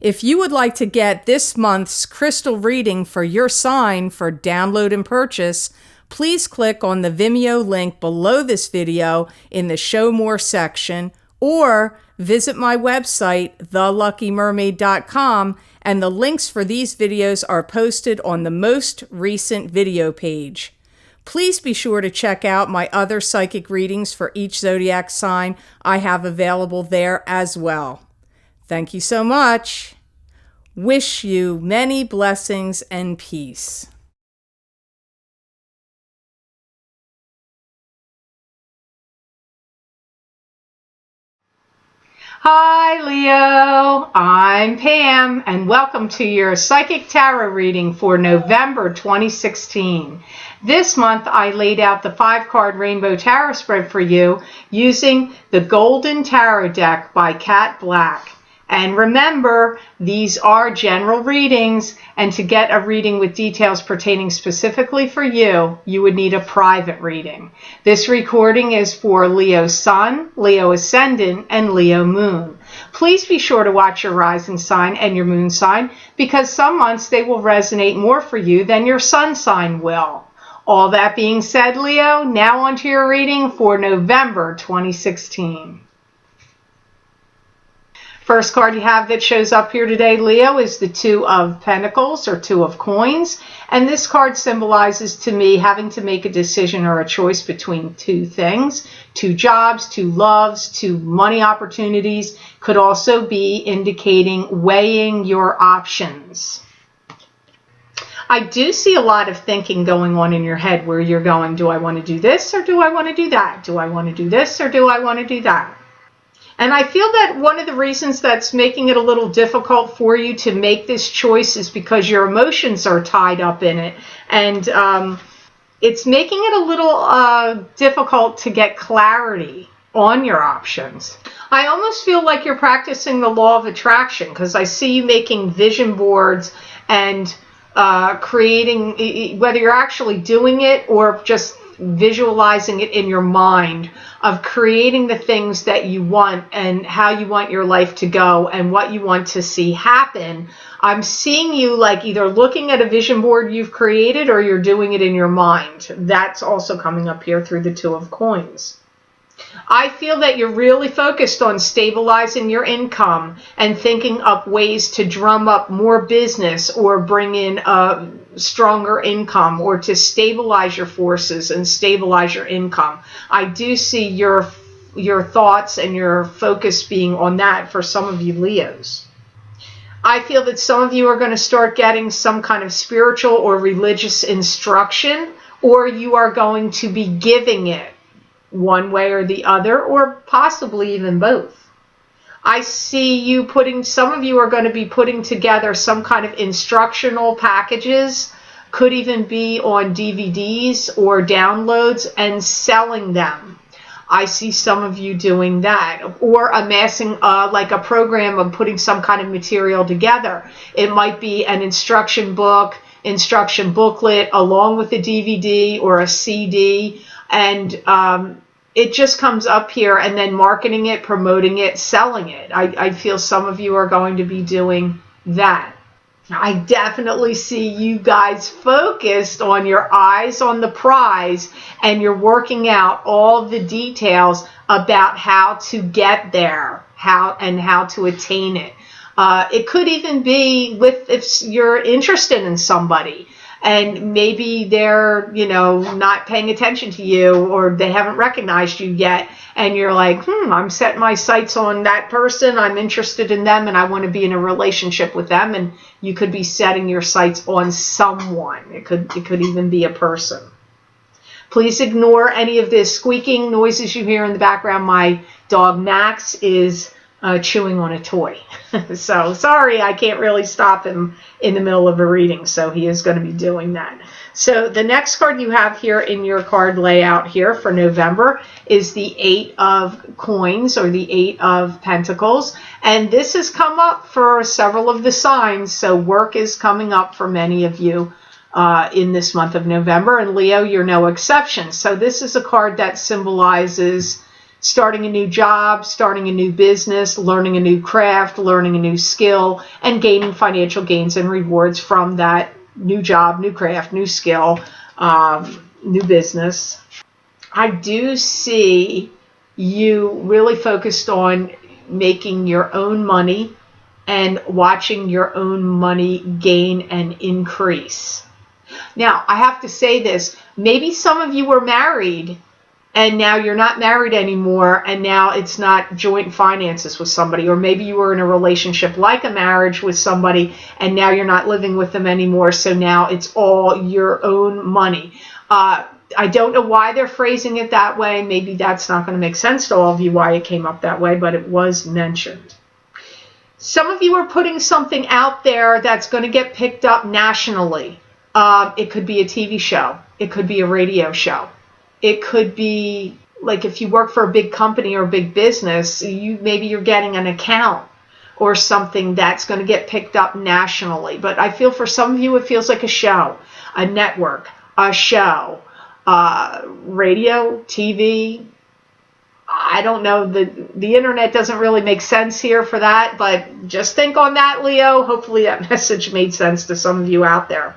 If you would like to get this month's crystal reading for your sign for download and purchase, please click on the Vimeo link below this video in the Show More section, or visit my website, theluckymermaid.com, and the links for these videos are posted on the most recent video page. Please be sure to check out my other psychic readings for each zodiac sign I have available there as well. Thank you so much. Wish you many blessings and peace. Hi Leo, I'm Pam and welcome to your Psychic Tarot reading for November 2016. This month I laid out the 5-card Rainbow Tarot spread for you using the Golden Tarot deck by Kat Black. And remember, these are general readings, and to get a reading with details pertaining specifically for you, you would need a private reading. This recording is for Leo Sun, Leo Ascendant, and Leo Moon. Please be sure to watch your rising sign and your moon sign, because some months they will resonate more for you than your sun sign will. All that being said, Leo, now on to your reading for November 2016. First card you have that shows up here today, Leo, is the Two of Pentacles or Two of Coins. And this card symbolizes to me having to make a decision or a choice between two things, two jobs, two loves, two money opportunities. Could also be indicating weighing your options. I do see a lot of thinking going on in your head where you're going, do I want to do this or do I want to do that? Do I want to do this or do I want to do that? And I feel that one of the reasons that's making it a little difficult for you to make this choice is because your emotions are tied up in it. And it's making it a little difficult to get clarity on your options. I almost feel like you're practicing the law of attraction, because I see you making vision boards and creating, whether you're actually doing it or just visualizing it in your mind, of creating the things that you want and how you want your life to go and what you want to see happen. I'm seeing you like either looking at a vision board you've created or you're doing it in your mind. That's also coming up here through the Two of Coins. I feel that you're really focused on stabilizing your income and thinking up ways to drum up more business or bring in a stronger income, or to stabilize your forces and stabilize your income. I do see your thoughts and your focus being on that for some of you Leos. I feel that some of you are going to start getting some kind of spiritual or religious instruction, or you are going to be giving it one way or the other, or possibly even both. I see you some of you are going to be putting together some kind of instructional packages, could even be on DVDs or downloads, and selling them. I see some of you doing that, or amassing like a program of putting some kind of material together. It might be an instruction book, instruction booklet, along with a DVD or a CD, and it just comes up here, and then marketing it, promoting it, selling it. I feel some of you are going to be doing that. I definitely see you guys focused on your eyes on the prize, and you're working out all the details about how to get there, how to attain it. It could even be if you're interested in somebody, and maybe they're, not paying attention to you, or they haven't recognized you yet, and you're like, I'm setting my sights on that person, I'm interested in them, and I want to be in a relationship with them. And you could be setting your sights on someone. It could even be a person. Please ignore any of the squeaking noises you hear in the background. My dog Max is chewing on a toy. So sorry, I can't really stop him in the middle of a reading, so he is going to be doing that. So the next card you have here in your card layout here for November is the Eight of Coins, or the Eight of Pentacles. And this has come up for several of the signs, so work is coming up for many of you in this month of November. And Leo, you're no exception. So this is a card that symbolizes starting a new job, starting a new business, learning a new craft, learning a new skill, and gaining financial gains and rewards from that new job, new craft, new skill, new business. I do see you really focused on making your own money and watching your own money gain and increase. Now, I have to say this. Maybe some of you were married and now you're not married anymore, and now it's not joint finances with somebody. Or maybe you were in a relationship like a marriage with somebody, and now you're not living with them anymore, so now it's all your own money. I don't know why they're phrasing it that way. Maybe that's not going to make sense to all of you why it came up that way, but it was mentioned. Some of you are putting something out there that's going to get picked up nationally. It could be a TV show. It could be a radio show. It could be, like, if you work for a big company or a big business, maybe you're getting an account or something that's going to get picked up nationally. But I feel for some of you, it feels like a show, a network, a show, radio, TV. I don't know. The internet doesn't really make sense here for that, but just think on that, Leo. Hopefully that message made sense to some of you out there.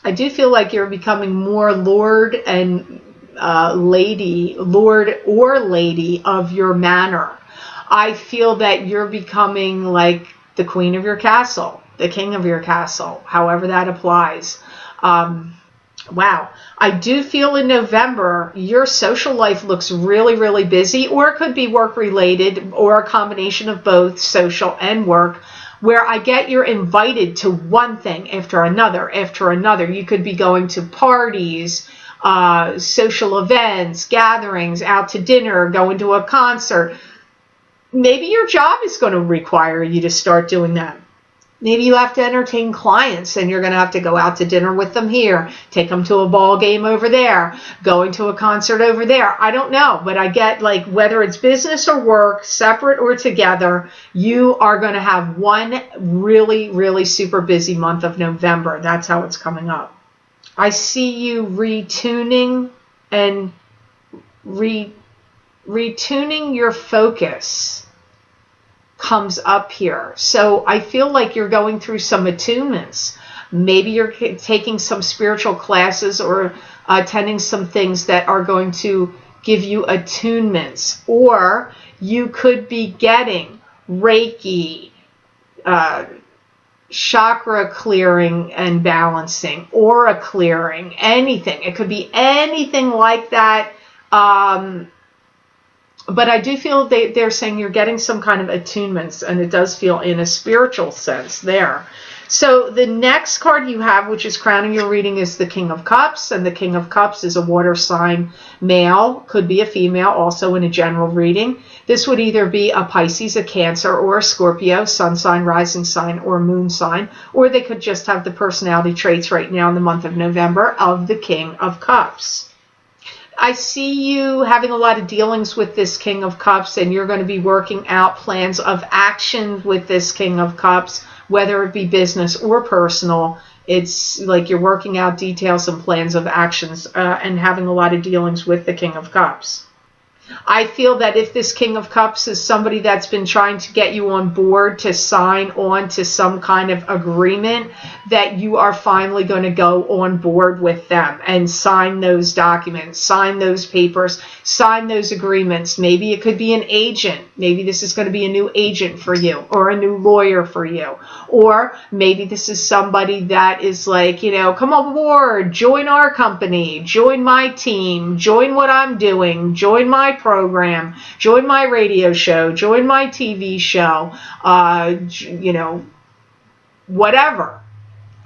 I do feel like you're becoming more lord and lord or lady of your manor. I feel that you're becoming like the queen of your castle, the king of your castle, however that applies. Wow. I do feel in November, your social life looks really, really busy, or it could be work related or a combination of both social and work, where I get you're invited to one thing after another, after another. You could be going to parties, social events, gatherings, out to dinner, going to a concert. Maybe your job is going to require you to start doing that. Maybe you have to entertain clients and you're going to have to go out to dinner with them here, take them to a ball game over there, going to a concert over there. I don't know, but I get, like, whether it's business or work, separate or together, you are going to have one really, really super busy month of November. That's how it's coming up. I see you retuning and retuning your focus comes up here. So I feel like you're going through some attunements. Maybe you're taking some spiritual classes or attending some things that are going to give you attunements. Or you could be getting Reiki, chakra clearing and balancing, aura clearing, anything. It could be anything like that. But I do feel they're saying you're getting some kind of attunements, and it does feel in a spiritual sense there. So the next card you have, which is crowning your reading, is the King of Cups, and the King of Cups is a water sign male, could be a female, also in a general reading. This would either be a Pisces, a Cancer, or a Scorpio, sun sign, rising sign, or moon sign, or they could just have the personality traits right now in the month of November of the King of Cups. I see you having a lot of dealings with this King of Cups, and you're going to be working out plans of action with this King of Cups, whether it be business or personal. It's like you're working out details and plans of actions and having a lot of dealings with the King of Cups. I feel that if this King of Cups is somebody that's been trying to get you on board to sign on to some kind of agreement, that you are finally going to go on board with them and sign those documents, sign those papers, sign those agreements. Maybe it could be an agent. Maybe this is going to be a new agent for you, or a new lawyer for you. Or maybe this is somebody that is like, come on board, join our company, join my team, join what I'm doing, join my program, join my radio show, join my TV show, whatever.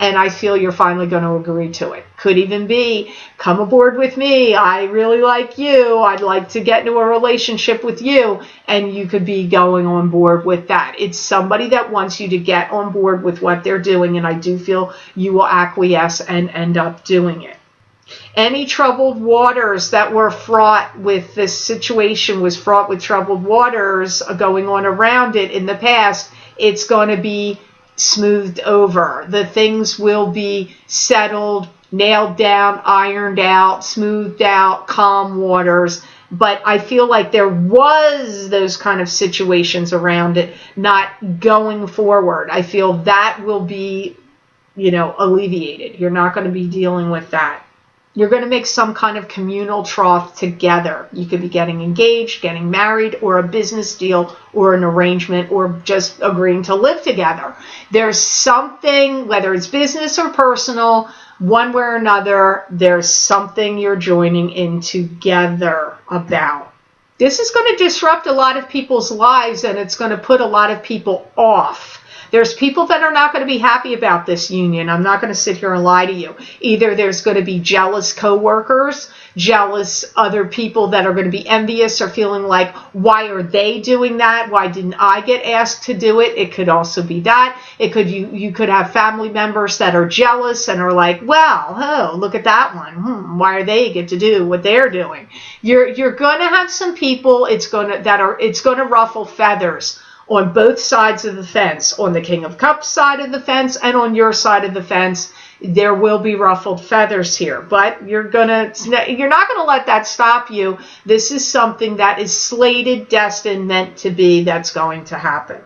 And I feel you're finally going to agree to it. Could even be, come aboard with me. I really like you. I'd like to get into a relationship with you. And you could be going on board with that. It's somebody that wants you to get on board with what they're doing. And I do feel you will acquiesce and end up doing it. Any troubled waters that were fraught with this situation was fraught with troubled waters going on around it in the past. It's going to be smoothed over. The things will be settled, nailed down, ironed out, smoothed out, calm waters. but I feel like there was those kind of situations around it not going forward. I feel that will be, alleviated. You're not going to be dealing with that. You're going to make some kind of communal trough together. You could be getting engaged, getting married, or a business deal, or an arrangement, or just agreeing to live together. There's something, whether it's business or personal, one way or another, there's something you're joining in together about. This is going to disrupt a lot of people's lives, and it's going to put a lot of people off. There's people that are not going to be happy about this union. I'm not going to sit here and lie to you. Either there's going to be jealous coworkers, jealous other people that are going to be envious or feeling like, why are they doing that? Why didn't I get asked to do it? It could also be that. It could you could have family members that are jealous and are like, well, look at that one. Why are they get to do what they're doing? You're going to have some people. It's going to ruffle feathers on both sides of the fence, on the King of Cups side of the fence and on your side of the fence. There will be ruffled feathers here, but you're not going to let that stop you. This is something that is slated, destined, meant to be, that's going to happen.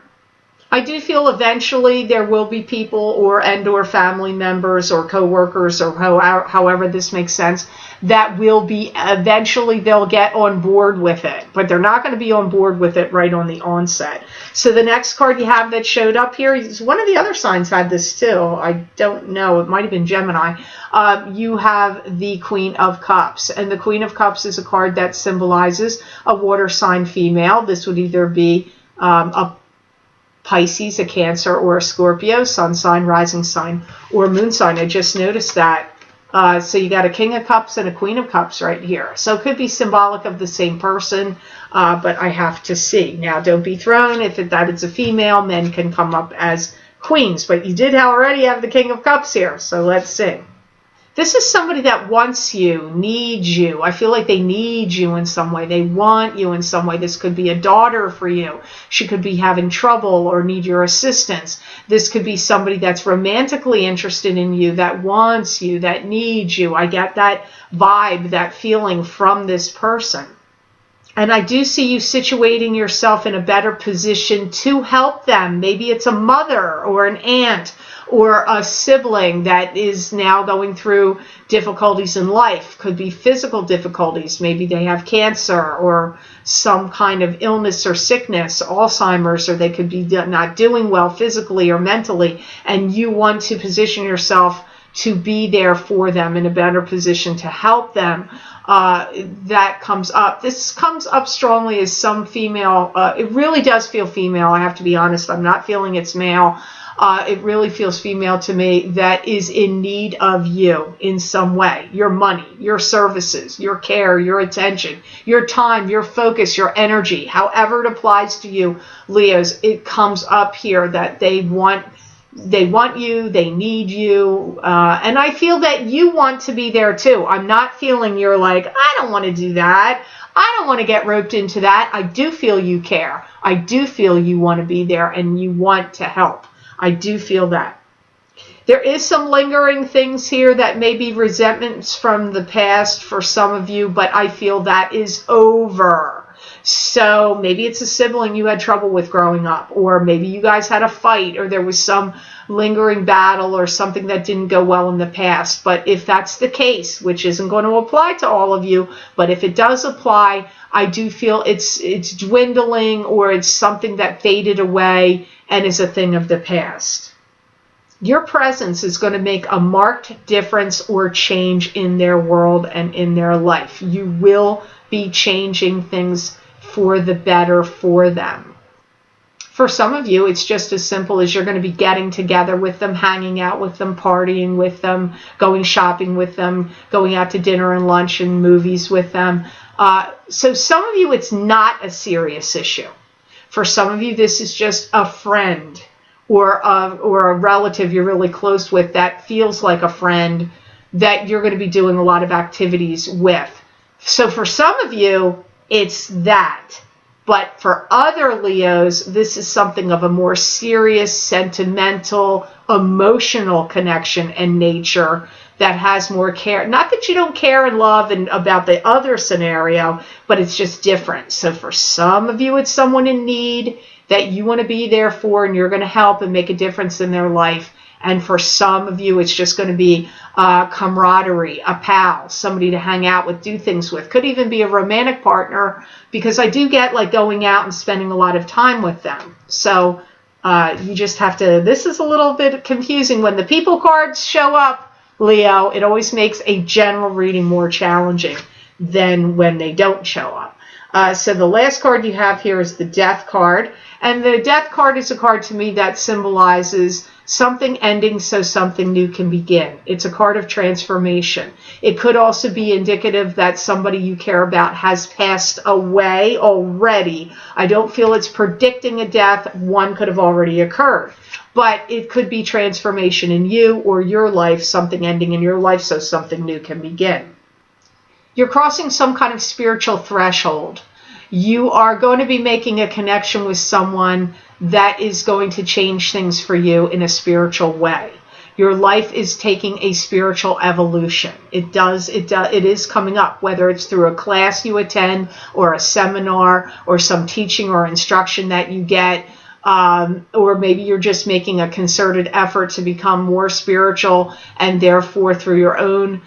I do feel eventually there will be people or family members or coworkers or however this makes sense that will be, eventually they'll get on board with it, but they're not going to be on board with it right on the onset. So the next card you have that showed up here, one of the other signs had this too. I don't know. It might have been Gemini. You have the Queen of Cups, and the Queen of Cups is a card that symbolizes a water sign female. This would either be a Pisces, a Cancer, or a Scorpio, sun sign, rising sign, or moon sign. I just noticed that. So you got a King of Cups and a Queen of Cups right here. So it could be symbolic of the same person, but I have to see. Now, don't be thrown if that it's a female. Men can come up as queens, but you did already have the King of Cups here, so let's see. This is somebody that wants you, needs you. I feel like they need you in some way. They want you in some way. This could be a daughter for you. She could be having trouble or need your assistance. This could be somebody that's romantically interested in you, that wants you, that needs you. I get that vibe, that feeling from this person. And I do see you situating yourself in a better position to help them. Maybe it's a mother or an aunt or a sibling that is now going through difficulties in life. Could be physical difficulties. Maybe they have cancer or some kind of illness or sickness, Alzheimer's, or they could be not doing well physically or mentally. And you want to position yourself to be there for them, in a better position to help them. That comes up. This comes up strongly as some female. It really does feel female. I have to be honest. I'm not feeling it's male. It really feels female to me, that is in need of you in some way. Your money, your services, your care, your attention, your time, your focus, your energy, however it applies to you, Leos, it comes up here that they want you, they need you, and I feel that you want to be there too. I'm not feeling you're like, I don't want to do that. I don't want to get roped into that. I do feel you care. I do feel you want to be there and you want to help. I do feel that. There is some lingering things here that may be resentments from the past for some of you, but I feel that is over. So maybe it's a sibling you had trouble with growing up, or maybe you guys had a fight, or there was some lingering battle or something that didn't go well in the past. But if that's the case, which isn't going to apply to all of you, but if it does apply, I do feel it's dwindling, or it's something that faded away and is a thing of the past. Your presence is going to make a marked difference or change in their world and in their life. You will be changing things for the better for them. For some of you, it's just as simple as you're going to be getting together with them, hanging out with them, partying with them, going shopping with them, going out to dinner and lunch and movies with them. So some of you, it's not a serious issue. For some of you, this is just a friend or a relative you're really close with that feels like a friend that you're going to be doing a lot of activities with. So for some of you, it's that. But for other Leos, this is something of a more serious, sentimental, emotional connection and nature that has more care. Not that you don't care and love and about the other scenario, but it's just different. So for some of you, it's someone in need that you want to be there for, and you're going to help and make a difference in their life. And for some of you, it's just going to be camaraderie, a pal, somebody to hang out with, do things with. Could even be a romantic partner, because I do get like going out and spending a lot of time with them. So you just have to, this is a little bit confusing. When the people cards show up, Leo, it always makes a general reading more challenging than when they don't show up. So the last card you have here is the Death card. And the Death card is a card to me that symbolizes something ending so something new can begin. It's a card of transformation. It could also be indicative that somebody you care about has passed away already. I don't feel it's predicting a death. One could have already occurred. But it could be transformation in you or your life, something ending in your life so something new can begin. You're crossing some kind of spiritual threshold. You are going to be making a connection with someone that is going to change things for you in a spiritual way. Your life is taking a spiritual evolution. It is coming up, whether it's through a class you attend or a seminar or some teaching or instruction that you get, or maybe you're just making a concerted effort to become more spiritual, and therefore through your own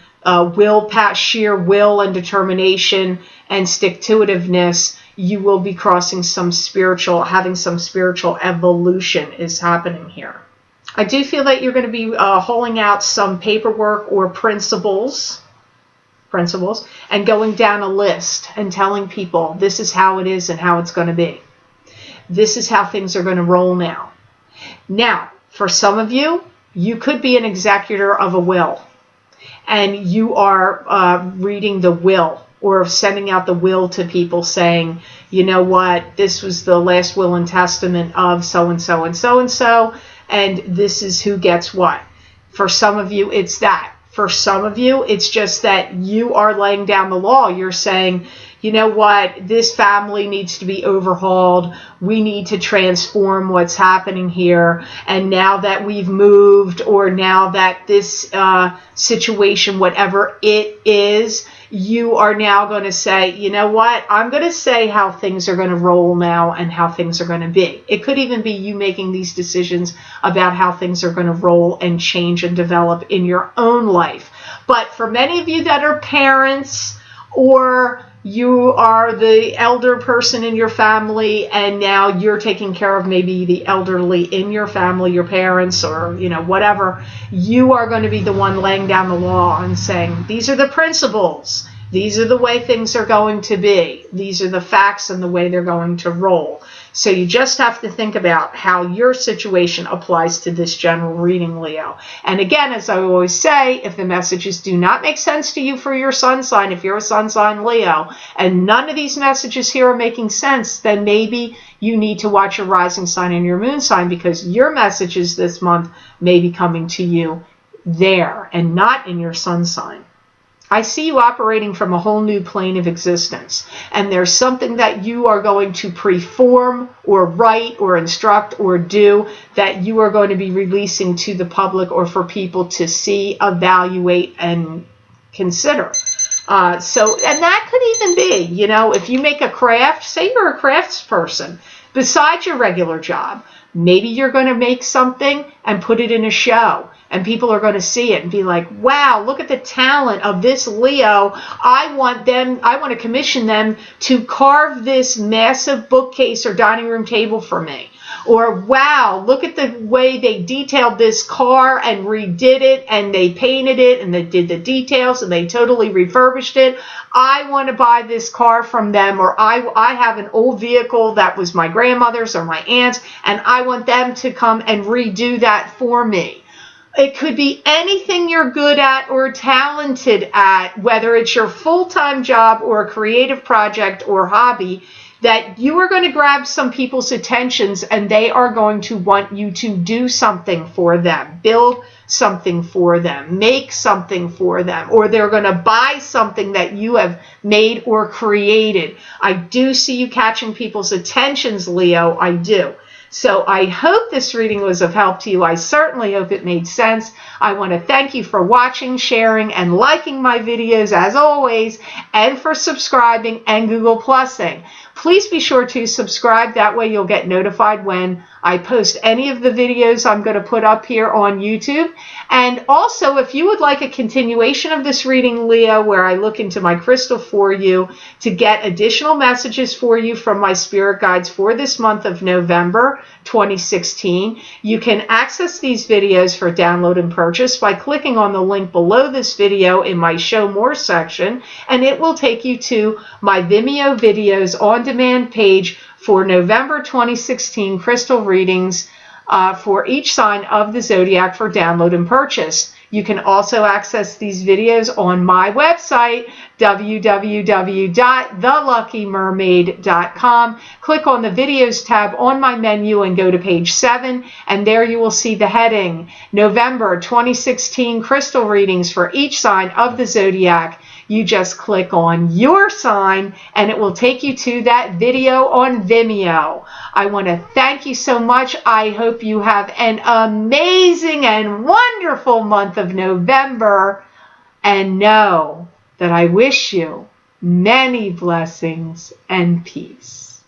sheer will and determination and stick-to-itiveness, you will be crossing having some spiritual evolution is happening here. I do feel that you're going to be holding out some paperwork or principles, and going down a list and telling people this is how it is and how it's going to be. This is how things are going to roll now. Now, for some of you, you could be an executor of a will, and you are reading the will or sending out the will to people saying, you know what, this was the last will and testament of so-and-so and so-and-so, and this is who gets what. For some of you, it's that. For some of you, it's just that you are laying down the law. You're saying, you know what, this family needs to be overhauled. We need to transform what's happening here. And now that we've moved, or now that this situation, whatever it is, you are now going to say, you know what, I'm going to say how things are going to roll now and how things are going to be. It could even be you making these decisions about how things are going to roll and change and develop in your own life. But for many of you that are parents, or you are the elder person in your family, and now you're taking care of maybe the elderly in your family, your parents, or whatever, you are going to be the one laying down the law and saying, these are the principles, these are the way things are going to be, these are the facts and the way they're going to roll. So you just have to think about how your situation applies to this general reading, Leo. And again, as I always say, if the messages do not make sense to you for your sun sign, if you're a sun sign Leo, and none of these messages here are making sense, then maybe you need to watch your rising sign and your moon sign, because your messages this month may be coming to you there and not in your sun sign. I see you operating from a whole new plane of existence, and there's something that you are going to perform or write or instruct or do that you are going to be releasing to the public or for people to see, evaluate, and consider. And that could even be, if you make a craft, say you're a crafts person, besides your regular job, maybe you're going to make something and put it in a show. And people are going to see it and be like, wow, look at the talent of this Leo. I want to commission them to carve this massive bookcase or dining room table for me. Or, wow, look at the way they detailed this car and redid it, and they painted it, and they did the details, and they totally refurbished it. I want to buy this car from them, or I have an old vehicle that was my grandmother's or my aunt's, and I want them to come and redo that for me. It could be anything you're good at or talented at, whether it's your full-time job or a creative project or hobby, that you are going to grab some people's attentions and they are going to want you to do something for them. Build something for them, make something for them, or they're going to buy something that you have made or created. I do see you catching people's attentions, Leo. I do. So I hope this reading was of help to you. I certainly hope it made sense. I want to thank you for watching, sharing, and liking my videos as always, and for subscribing and Google Plusing. Please be sure to subscribe. That way you'll get notified when I post any of the videos I'm going to put up here on YouTube. And also, if you would like a continuation of this reading, Leo, where I look into my crystal for you to get additional messages for you from my spirit guides for this month of November 2016, you can access these videos for download and purchase by clicking on the link below this video in my Show More section, and it will take you to my Vimeo videos on demand page for November 2016 crystal readings for each sign of the zodiac for download and purchase. You can also access these videos on my website, www.theluckymermaid.com. Click on the videos tab on my menu and go to page 7, and there you will see the heading, November 2016 crystal readings for each sign of the zodiac. You just click on your sign and it will take you to that video on Vimeo. I want to thank you so much. I hope you have an amazing and wonderful month of November, and know that I wish you many blessings and peace.